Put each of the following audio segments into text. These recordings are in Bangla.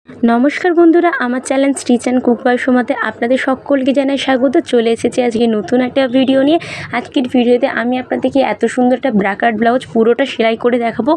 নমস্কার বন্ধুরা, আমার channel stitch and cook by সোমাতে আপনাদের সকলকে জানাই স্বাগত। চলে এসেছি আজকে নতুন একটা ভিডিও নিয়ে। আজকের ভিডিওতে আমি আপনাদেরকে এত সুন্দর একটা ব্রাকাট ব্লাউজ পুরোটা সেলাই করে দেখাবো।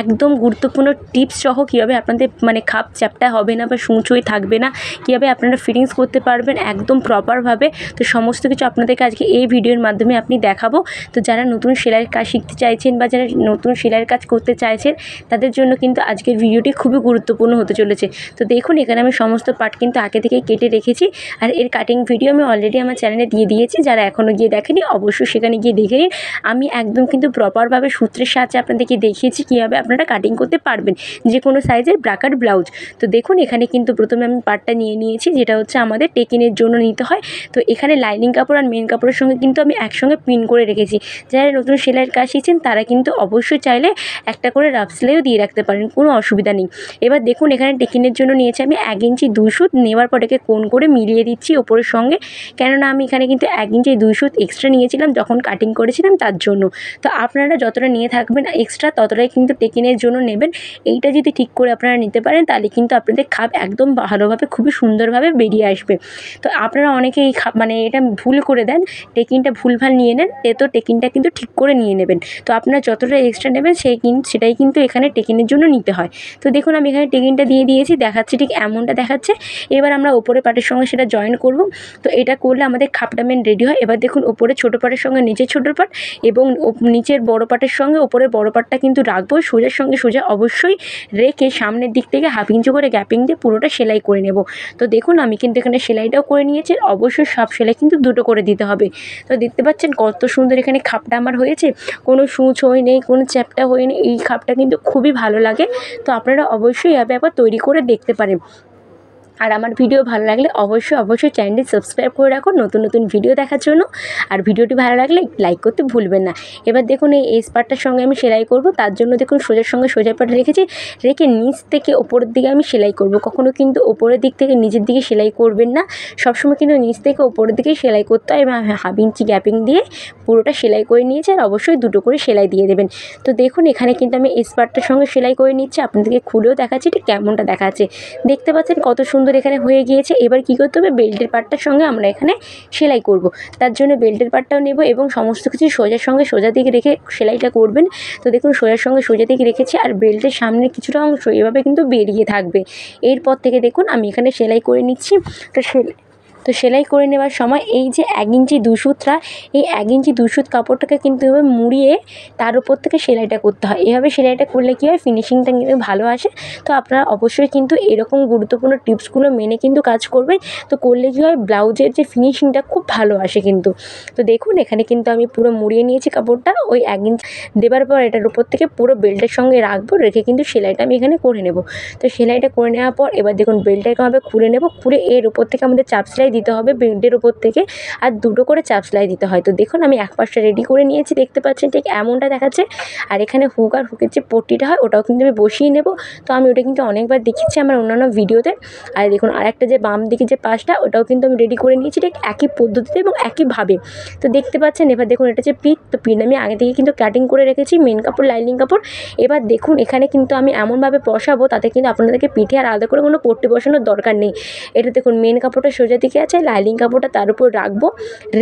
একদম গুরুত্বপূর্ণ টিপস সহ কীভাবে আপনাদের খাপ চ্যাপটা হবে না বা সুঁচই থাকবে না, কীভাবে আপনারা ফিটিংস করতে পারবেন একদম প্রপারভাবে। তো সমস্ত কিছু আপনাদেরকে আজকে এই ভিডিওর মাধ্যমে আপনি দেখাবো। তো যারা নতুন সেলাইয়ের কাজ শিখতে চাইছেন বা যারা নতুন সেলাইয়ের কাজ করতে চাইছেন তাদের জন্য কিন্তু আজকের ভিডিওটি খুবই গুরুত্বপূর্ণ হতে চলেছে। তো দেখুন, এখানে আমি সমস্ত পার্ট কিন্তু আগে থেকেই কেটে রেখেছি, আর এর কাটিং ভিডিও আমি অলরেডি আমার চ্যানেলে দিয়ে দিয়েছি। যারা এখনও গিয়ে দেখেনি অবশ্যই সেখানে গিয়ে দেখে নিন। আমি একদম কিন্তু প্রপারভাবে সূত্রের সাহায্যে আপনাদেরকে দেখিয়েছি কীভাবে আপনারা কাটিং করতে পারবেন যে কোনো সাইজের ব্রাকাট ব্লাউজ। তো দেখুন, এখানে কিন্তু প্রথমে আমি পার্টটা নিয়ে নিয়েছি, যেটা হচ্ছে আমাদের টেকিনের জন্য নিতে হয়। তো এখানে লাইনিং কাপড় আর মেন কাপড়ের সঙ্গে কিন্তু আমি একসঙ্গে পিন করে রেখেছি। যারা নতুন সেলাইয়ের কাজ শিখছেন তারা কিন্তু অবশ্যই চাইলে একটা করে রাফ সেলাইও দিয়ে রাখতে পারেন, কোনো অসুবিধা নেই। এবার দেখুন, এখানে টেকিনের জন্য নিয়েছি আমি 1 ইঞ্চি 2 সুত। নেওয়ার পর একে কোণ করে মিলিয়ে দিচ্ছি ওপরের সঙ্গে, কেননা আমি এখানে কিন্তু 1 ইঞ্চি 2 সুত এক্সট্রা নিয়েছিলাম যখন কাটিং করেছিলাম তার জন্য। তো আপনারা যতটা নিয়ে থাকবেন এক্সট্রা ততটাই কিন্তু টেকিনের জন্য নেবেন। এইটা যদি ঠিক করে আপনারা নিতে পারেন তাহলে কিন্তু আপনাদের খাপ একদম ভালোভাবে খুবই সুন্দরভাবে বেরিয়ে আসবে। তো আপনারা অনেকে এই এটা ভুল করে দেন, টেকিনটা ভুলভাল নিয়ে নেন। তো টেকিনটা কিন্তু ঠিক করে নিয়ে নেবেন। তো আপনারা যতটা এক্সট্রা নেবেন সেটাই কিন্তু এখানে টেকিনের জন্য নিতে হয়। তো দেখুন, আমি এখানে টেকিনটা দিয়ে দিয়েছি, দেখাচ্ছি ঠিক এমনটা দেখাচ্ছে। এবার আমরা ওপরে পাটের সঙ্গে সেটা জয়েন করব। তো এটা করলে আমাদের খাপটা মেন রেডি হয়। এবার দেখুন, ওপরে ছোটো পাটের সঙ্গে নিচের ছোটো পাট এবং নিচের বড় পাটের সঙ্গে ওপরের বড় পাটটা কিন্তু রাখবো সোজার সঙ্গে সোজা অবশ্যই রেখে সামনের দিক থেকে 1/2 ইঞ্চি করে গ্যাপিং দিয়ে পুরোটা সেলাই করে নেব। তো দেখুন, আমি কিন্তু এখানে সেলাইটাও করে নিয়েছি। অবশ্যই সব সেলাই কিন্তু দুটো করে দিতে হবে। তো দেখতে পাচ্ছেন কত সুন্দর এখানে খাপটা আমার হয়েছে, কোনো সূচ হয়ে নেই, কোনো চ্যাপটা হয়ে নেই। এই খাপটা কিন্তু খুবই ভালো লাগে। তো আপনারা অবশ্যই এভাবে একবার তৈরি করে দেখতে পারেন। আর আমার ভিডিও ভালো লাগলে অবশ্যই চ্যানেলটি সাবস্ক্রাইব করে রাখুন নতুন নতুন ভিডিও দেখার জন্য। আর ভিডিওটি ভালো লাগলে লাইক করতে ভুলবেন না। এবার দেখুন, এই এস পার্টটার সঙ্গে আমি সেলাই করব। তার জন্য দেখুন, সোজার সঙ্গে সোজা পাট রেখেছি, রেখে নিচ থেকে ওপরের দিকে আমি সেলাই করব। কখনও কিন্তু ওপরের দিক থেকে নিচের দিকে সেলাই করবেন না, সবসময় কিন্তু নিচ থেকে ওপরের দিকেই সেলাই করতে হয়। এবং 1/2 ইঞ্চি গ্যাপিং দিয়ে পুরোটা সেলাই করে নিয়েছি, আর অবশ্যই দুটো করে সেলাই দিয়ে দেবেন। তো দেখুন, এখানে কিন্তু আমি এস পার্টটার সঙ্গে সেলাই করে নিচ্ছি। আপনাদেরকে খুলেও দেখাচ্ছি ঠিক কেমনটা দেখাচ্ছে। দেখতে পাচ্ছেন কত সুন্দর এখানে হয়ে গিয়েছে। এবার কী করতে হবে, বেল্টের পার্টটার সঙ্গে আমরা এখানে সেলাই করব। তার জন্য বেল্টের পার্টটাও নেব এবং সমস্ত কিছু সোজার সঙ্গে সোজা দিকে রেখে সেলাইটা করবেন। তো দেখুন, সোজার সঙ্গে সোজা দিকে রেখেছি, আর বেল্টের সামনে কিছুটা অংশ এভাবে কিন্তু বেরিয়ে থাকবে। এরপর থেকে দেখুন, আমি এখানে সেলাই করে নিচ্ছি। তো সেলাই করে নেওয়ার সময় এই যে 1 ইঞ্চি 2 সুতটা, এই 1 ইঞ্চি 2 সুত কাপড়টাকে কিন্তু এভাবে মুড়িয়ে তার উপর থেকে সেলাইটা করতে হয়। এভাবে সেলাইটা করলে কী হয়, ফিনিশিংটা কিন্তু ভালো আসে। তো আপনারা অবশ্যই কিন্তু এরকম গুরুত্বপূর্ণ টিপসগুলো মেনে কিন্তু কাজ করবেন। তো করলে কী হয়, ব্লাউজের যে ফিনিশিংটা খুব ভালো আসে কিন্তু। তো দেখুন, এখানে কিন্তু আমি পুরো মুড়িয়ে নিয়েছি কাপড়টা। ওই 1 ইঞ্চি দেওয়ার পর এটার উপর থেকে পুরো বেল্টের সঙ্গে রাখবো, রেখে কিন্তু সেলাইটা আমি এখানে করে নেব। তো সেলাইটা করে নেওয়ার পর এবার দেখুন, বেল্টটাকে আমাদের খুলে নেব। খুলে এর উপর থেকে আমাদের চাপ সেলাই দিতে হবে বেল্টের উপর থেকে, আর দুটো করে চাপ সেলাই দিতে হয়। তো দেখুন, আমি এক পাশটা রেডি করে নিয়েছি, দেখতে পাচ্ছেন ঠিক এমনটা দেখাচ্ছে। আর এখানে হুক আর হুকের যে পট্টিটা হয় ওটাও কিন্তু আমি বসিয়ে নেব। তো আমি ওটা কিন্তু অনেকবার দেখিয়েছি আমার অন্যান্য ভিডিওতে। আর দেখুন, আরেকটা যে বাম দিকে যে পাশটা ওটাও কিন্তু আমি রেডি করে নিয়েছি ঠিক একই পদ্ধতিতে এবং একইভাবে। তো দেখতে পাচ্ছেন, এবার দেখুন এটা যে পিঠ, তো পিঠ আমি আগে থেকে কিন্তু কাটিং করে রেখেছি, মেন কাপড় লাইনিং কাপড়। এবার দেখুন, এখানে কিন্তু আমি এমনভাবে বসাবো তাতে কিন্তু আপনাদেরকে পিঠে আর আলাদা করে কোনো পট্টি বসানোর দরকার নেই। এটা দেখুন, মেন কাপড়টা সোজা দিকে আছে, লাইনিং কাপড়টা তার উপর রাখবো,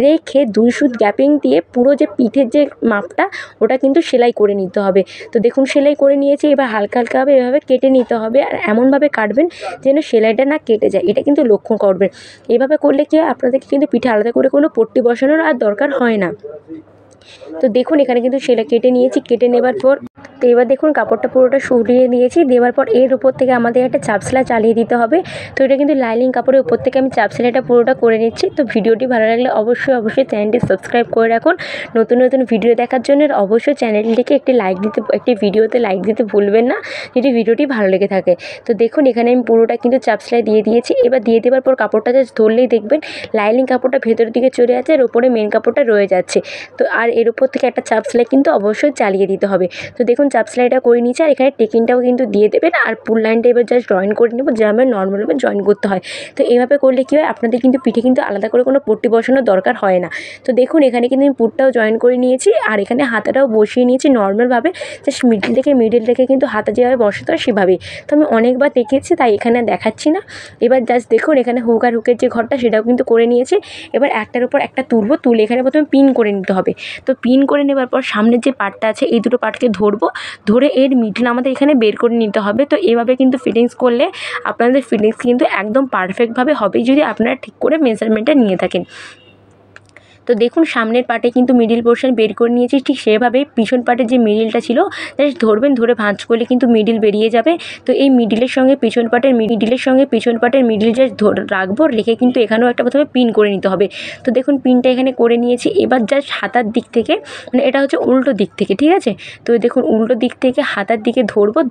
রেখে 2 সুত গ্যাপিং দিয়ে পুরো যে পিঠের যে মাপটা ওটা কিন্তু সেলাই করে নিতে হবে। তো দেখুন, সেলাই করে নিয়েছি। এবার হালকা হালকাভাবে এভাবে কেটে নিতে হবে, আর এমনভাবে কাটবেন যেন সেলাইটা না কেটে যায়, এটা কিন্তু লক্ষ্য করবেন। এভাবে করলে কি হয়, আপনাদেরকে কিন্তু পিঠে আলাদা করে কোনো পট্টি বসানোর আর দরকার হয় না। তো দেখুন, এখানে কিন্তু সেলাই কেটে নিয়েছি। কেটে নেবার পর তো এবার দেখুন, কাপড়টা পুরোটা সরিয়ে দিয়েছি। দেওয়ার পর এর উপর থেকে আমাদের একটা চাপ সেলাই চালিয়ে দিতে হবে। তো এটা কিন্তু লাইনিং কাপড়ের উপর থেকে আমি চাপ সেলাইটা পুরোটা করে নিচ্ছি। তো ভিডিওটি ভালো লাগলে অবশ্যই চ্যানেলটি সাবস্ক্রাইব করে রাখুন নতুন নতুন ভিডিও দেখার জন্য। আর অবশ্যই চ্যানেলটিকে একটি ভিডিওতে লাইক দিতে ভুলবেন না যদি ভিডিওটি ভালো লেগে থাকে। তো দেখুন, এখানে আমি পুরোটা কিন্তু চাপ সেলাই দিয়ে দিয়েছি। এবার দিয়ে দেওয়ার পর কাপড়টা জাস্ট ধরলেই দেখবেন লাইনিং কাপড়টা ভেতরের দিকে চলে যাচ্ছে, আর ওপরে মেন কাপড়টা রয়ে যাচ্ছে। তো আর এর উপর থেকে একটা চাপ সেলাই কিন্তু অবশ্যই চালিয়ে দিতে হবে। তো দেখুন চাপ সেলাইটা করে নিয়েছি, আর এখানে টেকিংটাও কিন্তু দিয়ে দেবেন। আর পুল লাইনটা এবার জাস্ট জয়েন করে নেব, যেভাবে নর্মালভাবে জয়েন করতে হয়। তো এইভাবে করলে কী হয়, আপনাদের কিন্তু পিঠে কিন্তু আলাদা করে কোনো পট্টি বসানোর দরকার হয় না। তো দেখুন এখানে কিন্তু আমি পুরটাও জয়েন করে নিয়েছি, আর এখানে হাতাটাও বসিয়ে নিয়েছি নর্মালভাবে, জাস্ট মিডিল থেকে কিন্তু হাতা যেভাবে বসাতে হয় সেভাবেই। তো আমি অনেকবার দেখিয়েছি, তাই এখানে দেখাচ্ছি না। এবার জাস্ট দেখুন এখানে হুক আর হুকের যে ঘরটা সেটাও কিন্তু করে নিয়েছি। এবার একটার উপর একটা তুলে এখানে প্রথমে পিন করে নিতে হবে। তো পিন করে নেবার পর সামনের যে পার্টটা আছে এই দুটো পার্টকে ধরে এর মিডল আমাদের এখানে বের করে নিতে হবে। তো এভাবে কিন্তু ফিটিংস করলে আপনাদের ফিটিংস কিন্তু একদম পারফেক্টভাবে হবে, যদি আপনারা ঠিক করে মেজারমেন্টটা নিয়ে থাকেন। তো দেখুন সামনের পার্টে কিন্তু মিডিল পোর্শন বের করে নিয়েছি, ঠিক সেভাবেই পিছন পার্টের যে মিডিলটা ছিল জাস্ট ধরবেন, ধরে ভাঁজ করলে কিন্তু মিডিল বেরিয়ে যাবে। তো এই মিডিলের সঙ্গে পিছন পার্টের মিডিল জাস্ট রাখবো, রেখে কিন্তু এখানেও একটা প্রথমে পিন করে নিতে হবে। তো দেখুন পিনটা এখানে করে নিয়েছি। এবার জাস্ট হাতার দিক থেকে, মানে এটা হচ্ছে উল্টো দিক থেকে, ঠিক আছে। তো দেখুন উল্টো দিক থেকে হাতার দিকে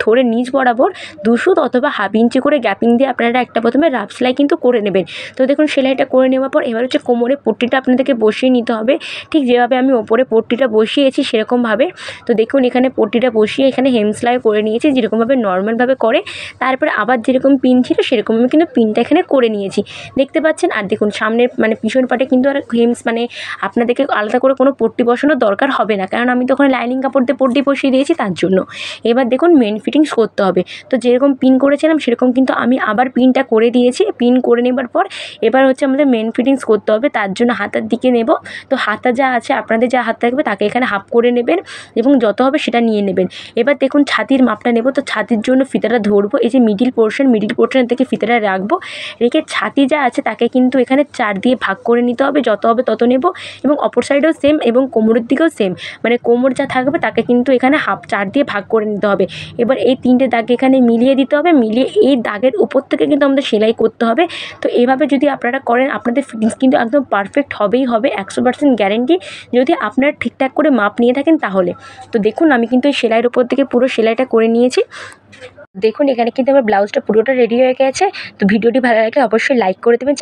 ধরে নিচ বরাবর 2 সুত অথবা হাফ ইঞ্চি করে গ্যাপিং দিয়ে আপনারা একটা প্রথমে রাফ সেলাই কিন্তু করে নেবেন। তো দেখুন সেলাইটা করে নেওয়ার পর এবার হচ্ছে কোমরে পট্টিটা আপনাদেরকে বসিয়ে নিতে হবে, ঠিক যেভাবে আমি ওপরে পট্টিটা বসিয়েছি সেরকমভাবে। তো দেখুন এখানে পট্টিটা বসিয়ে এখানে হেম সেলাই করে নিয়েছি, যেরকমভাবে নর্মালভাবে করে। তারপরে আবার যেরকম পিন ছিল সেরকম আমি কিন্তু পিনটা এখানে করে নিয়েছি, দেখতে পাচ্ছেন। আর দেখুন সামনের মানে পিছন পাটে কিন্তু আর মানে আপনাদেরকে আলাদা করে কোনো পট্টি বসানোর দরকার হবে না, কারণ আমি তো ওখানে লাইনিং কাপড় দিয়ে পট্টি বসিয়ে দিয়েছি তার জন্য। এবার দেখুন মেন ফিটিংস করতে হবে। তো যেরকম পিন করেছিলাম সেরকম কিন্তু আমি আবার পিনটা করে দিয়েছি। পিন করে নেবার পর এবার হচ্ছে আমাদের মেন ফিটিংস করতে হবে, তার জন্য হাতার দিকে নেব। তো হাতা যা আছে আপনাদের যা হাত থাকবে তাকে এখানে হাফ করে নেবেন এবং যত হবে সেটা নিয়ে নেবেন। এবার দেখুন ছাতির মাপটা নেব। তো ছাতির জন্য ফিতাটা ধরবো, এই যে মিডিল পোর্শন থেকে ফিতাটা রাখবো, রেখে ছাতি যা আছে তাকে কিন্তু এখানে 4 দিয়ে ভাগ করে নিতে হবে, যত হবে তত নেব। এবং অপর সাইডেও সেম এবং কোমরের দিকেও সেম, মানে কোমর যা থাকবে তাকে কিন্তু এখানে 4 দিয়ে ভাগ করে নিতে হবে। এবার এই 3টে দাগ এখানে মিলিয়ে দিতে হবে, মিলিয়ে এই দাগের উপর থেকে কিন্তু আমাদের সেলাই করতে হবে। তো এভাবে যদি আপনারা করেন আপনাদের ফিটিংস কিন্তু একদম পারফেক্ট হবেই হবে, 100% গ্যারেন্টি, যদি আপনারা ঠিকঠাক করে মাপ নিয়ে থাকেন তাহলে। তো দেখুন আমি কিন্তু এই সেলাইয়ের উপর থেকে পুরো সেলাইটা করে নিয়েছি। দেখুন এখানে কিন্তু আমার ব্লাউজটা পুরোটা রেডি হয়ে গেছে। তো ভিডিওটি ভালো লাগলে অবশ্যই লাইক করে দেবেন।